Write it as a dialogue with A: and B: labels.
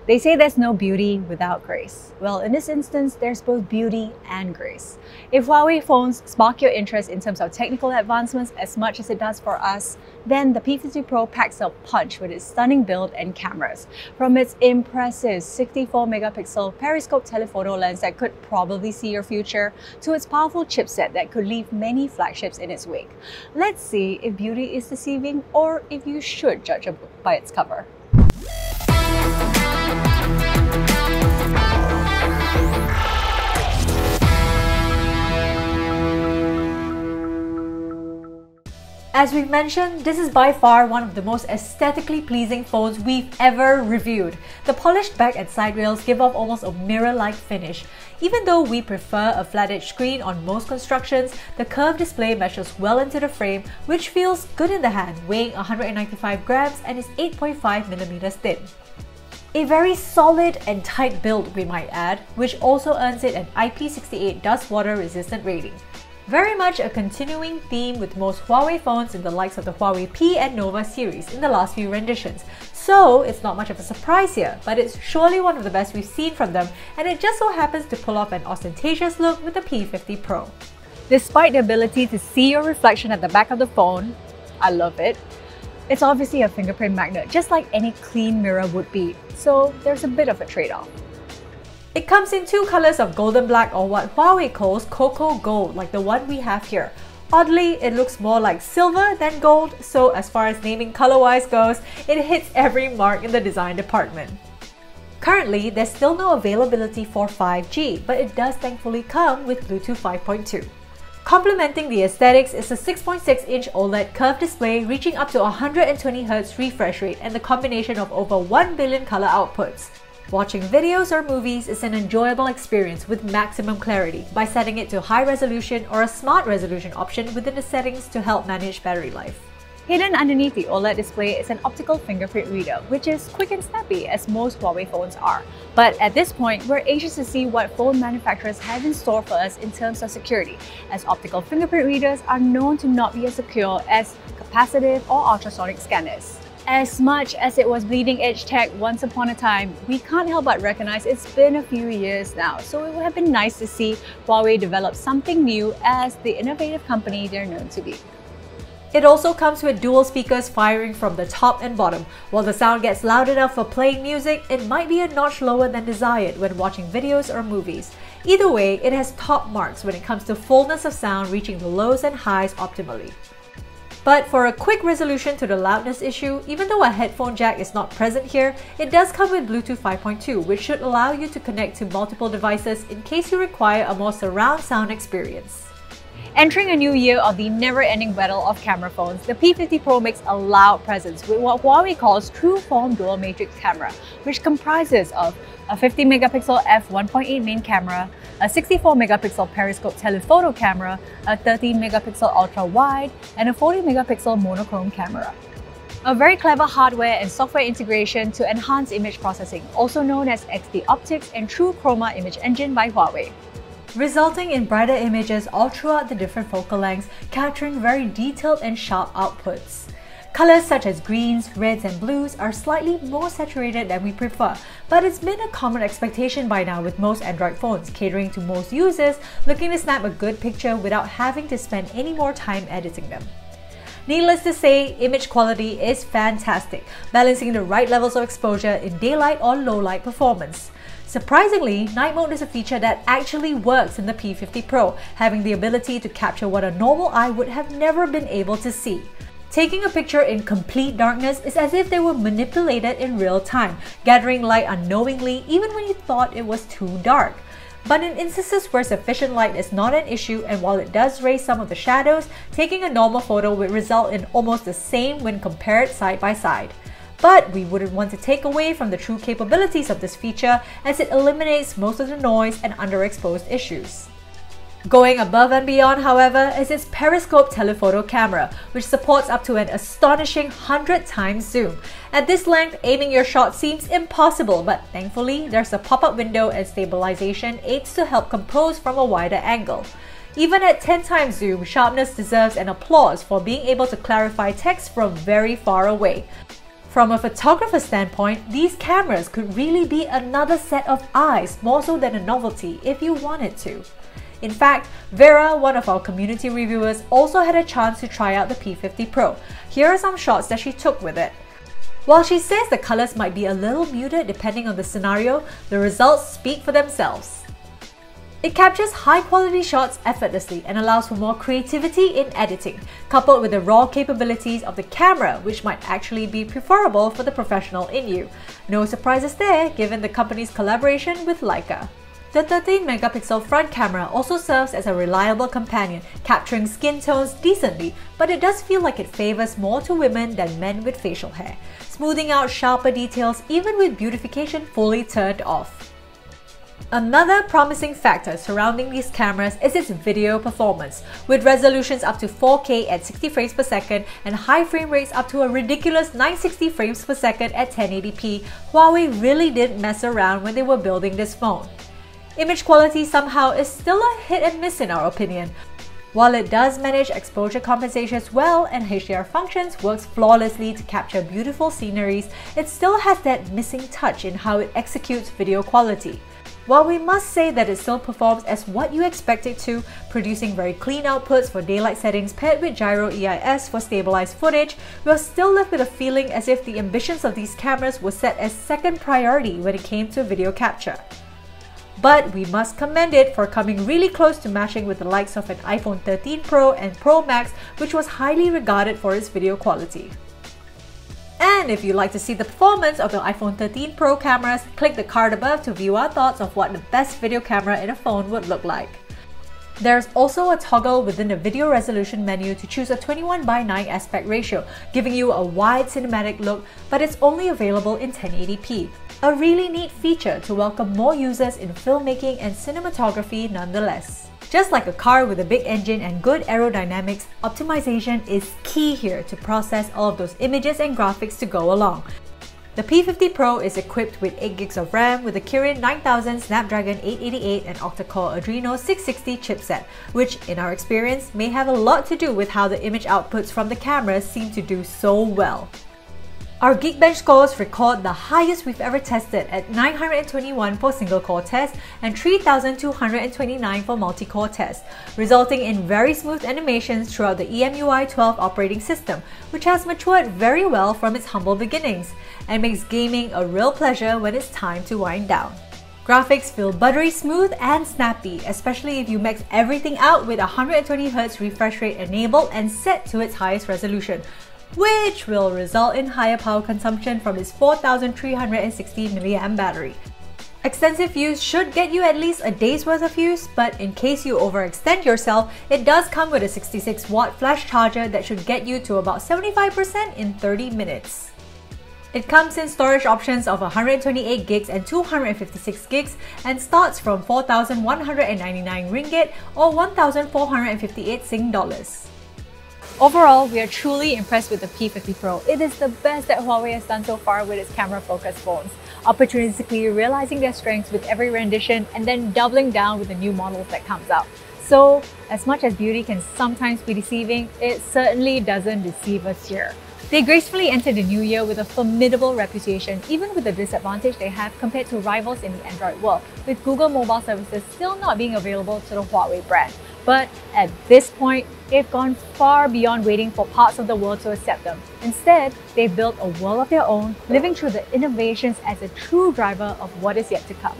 A: They say there's no beauty without grace. Well, in this instance, there's both beauty and grace. If Huawei phones spark your interest in terms of technical advancements as much as it does for us, then the P50 Pro packs a punch with its stunning build and cameras. From its impressive 64-megapixel periscope telephoto lens that could probably see your future, to its powerful chipset that could leave many flagships in its wake. Let's see if beauty is deceiving or if you should judge a book by its cover.
B: As we've mentioned, this is by far one of the most aesthetically pleasing phones we've ever reviewed. The polished back and side rails give off almost a mirror-like finish. Even though we prefer a flat-edge screen on most constructions, the curved display meshes well into the frame, which feels good in the hand, weighing 195 grams and is 8.5mm thin. A very solid and tight build, we might add, which also earns it an IP68 dust water resistant rating. Very much a continuing theme with most Huawei phones in the likes of the Huawei P and Nova series in the last few renditions. So it's not much of a surprise here, but it's surely one of the best we've seen from them, and it just so happens to pull off an ostentatious look with the P50 Pro.
A: Despite the ability to see your reflection at the back of the phone, I love it. It's obviously a fingerprint magnet, just like any clean mirror would be, so there's a bit of a trade-off.
B: It comes in two colors of golden black, or what Huawei calls cocoa gold, like the one we have here. Oddly, it looks more like silver than gold, so as far as naming color-wise goes, it hits every mark in the design department. Currently, there's still no availability for 5G, but it does thankfully come with Bluetooth 5.2. Complementing the aesthetics is a 6.6-inch OLED curved display reaching up to 120Hz refresh rate and the combination of over 1 billion color outputs. Watching videos or movies is an enjoyable experience with maximum clarity by setting it to high resolution or a smart resolution option within the settings to help manage battery life.
A: Hidden underneath the OLED display is an optical fingerprint reader, which is quick and snappy as most Huawei phones are. But at this point, we're anxious to see what phone manufacturers have in store for us in terms of security, as optical fingerprint readers are known to not be as secure as capacitive or ultrasonic scanners. As much as it was bleeding-edge tech once upon a time, we can't help but recognize it's been a few years now, so it would have been nice to see Huawei develop something new as the innovative company they're known to be.
B: It also comes with dual speakers firing from the top and bottom. While the sound gets loud enough for playing music, it might be a notch lower than desired when watching videos or movies. Either way, it has top marks when it comes to fullness of sound, reaching the lows and highs optimally. But for a quick resolution to the loudness issue, even though a headphone jack is not present here, it does come with Bluetooth 5.2, which should allow you to connect to multiple devices in case you require a more surround sound experience.
A: Entering a new year of the never-ending battle of camera phones, the P50 Pro makes a loud presence with what Huawei calls true-form dual matrix camera, which comprises of a 50-megapixel f1.8 main camera, a 64-megapixel periscope telephoto camera, a 13-megapixel ultra-wide, and a 40-megapixel monochrome camera. A very clever hardware and software integration to enhance image processing, also known as XD Optics and True Chroma Image Engine by Huawei,
B: resulting in brighter images all throughout the different focal lengths, capturing very detailed and sharp outputs. Colors such as greens, reds, and blues are slightly more saturated than we prefer, but it's been a common expectation by now with most Android phones, catering to most users looking to snap a good picture without having to spend any more time editing them. Needless to say, image quality is fantastic, balancing the right levels of exposure in daylight or low light performance. Surprisingly, night mode is a feature that actually works in the P50 Pro, having the ability to capture what a normal eye would have never been able to see. Taking a picture in complete darkness is as if they were manipulated in real time, gathering light unknowingly even when you thought it was too dark. But in instances where sufficient light is not an issue, and while it does raise some of the shadows, taking a normal photo would result in almost the same when compared side by side. But we wouldn't want to take away from the true capabilities of this feature, as it eliminates most of the noise and underexposed issues. Going above and beyond, however, is its periscope telephoto camera, which supports up to an astonishing 100 times zoom. At this length, aiming your shot seems impossible, but thankfully, there's a pop-up window and stabilization aids to help compose from a wider angle. Even at 10 times zoom, sharpness deserves an applause for being able to clarify text from very far away. From a photographer's standpoint, these cameras could really be another set of eyes, more so than a novelty if you wanted to. In fact, Vera, one of our community reviewers, also had a chance to try out the P50 Pro. Here are some shots that she took with it. While she says the colors might be a little muted depending on the scenario, the results speak for themselves. It captures high-quality shots effortlessly and allows for more creativity in editing, coupled with the raw capabilities of the camera, which might actually be preferable for the professional in you. No surprises there, given the company's collaboration with Leica. The 13-megapixel front camera also serves as a reliable companion, capturing skin tones decently, but it does feel like it favors more to women than men with facial hair, smoothing out sharper details even with beautification fully turned off. Another promising factor surrounding these cameras is its video performance. With resolutions up to 4K at 60 frames per second and high frame rates up to a ridiculous 960 frames per second at 1080p, Huawei really didn't mess around when they were building this phone. Image quality somehow is still a hit and miss in our opinion. While it does manage exposure compensations well and HDR functions works flawlessly to capture beautiful sceneries, it still has that missing touch in how it executes video quality. While we must say that it still performs as what you expect it to, producing very clean outputs for daylight settings paired with gyro EIS for stabilized footage, we're still left with a feeling as if the ambitions of these cameras were set as second priority when it came to video capture. But we must commend it for coming really close to matching with the likes of an iPhone 13 Pro and Pro Max, which was highly regarded for its video quality. And if you'd like to see the performance of the iPhone 13 Pro cameras, click the card above to view our thoughts of what the best video camera in a phone would look like. There's also a toggle within the video resolution menu to choose a 21:9 aspect ratio, giving you a wide cinematic look, but it's only available in 1080p. A really neat feature to welcome more users in filmmaking and cinematography nonetheless. Just like a car with a big engine and good aerodynamics, optimization is key here to process all of those images and graphics to go along. The P50 Pro is equipped with 8GB of RAM with a Kirin 9000 Snapdragon 888 and octa-core Adreno 660 chipset, which in our experience may have a lot to do with how the image outputs from the cameras seem to do so well. Our Geekbench scores record the highest we've ever tested at 921 for single-core test and 3229 for multi-core test, resulting in very smooth animations throughout the EMUI 12 operating system, which has matured very well from its humble beginnings, and makes gaming a real pleasure when it's time to wind down. Graphics feel buttery smooth and snappy, especially if you max everything out with 120Hz refresh rate enabled and set to its highest resolution, which will result in higher power consumption from its 4360 mAh battery. Extensive use should get you at least a day's worth of use, but in case you overextend yourself, it does come with a 66-watt flash charger that should get you to about 75% in 30 minutes. It comes in storage options of 128GB and 256GB and starts from 4,199 ringgit or 1,458 Sing dollars.
A: Overall, we are truly impressed with the P50 Pro. It is the best that Huawei has done so far with its camera-focused phones, opportunistically realizing their strengths with every rendition and then doubling down with the new models that comes out. So, as much as beauty can sometimes be deceiving, it certainly doesn't deceive us here. They gracefully entered the new year with a formidable reputation, even with the disadvantage they have compared to rivals in the Android world, with Google mobile services still not being available to the Huawei brand. But at this point, they've gone far beyond waiting for parts of the world to accept them. Instead, they've built a world of their own, living through the innovations as a true driver of what is yet to come.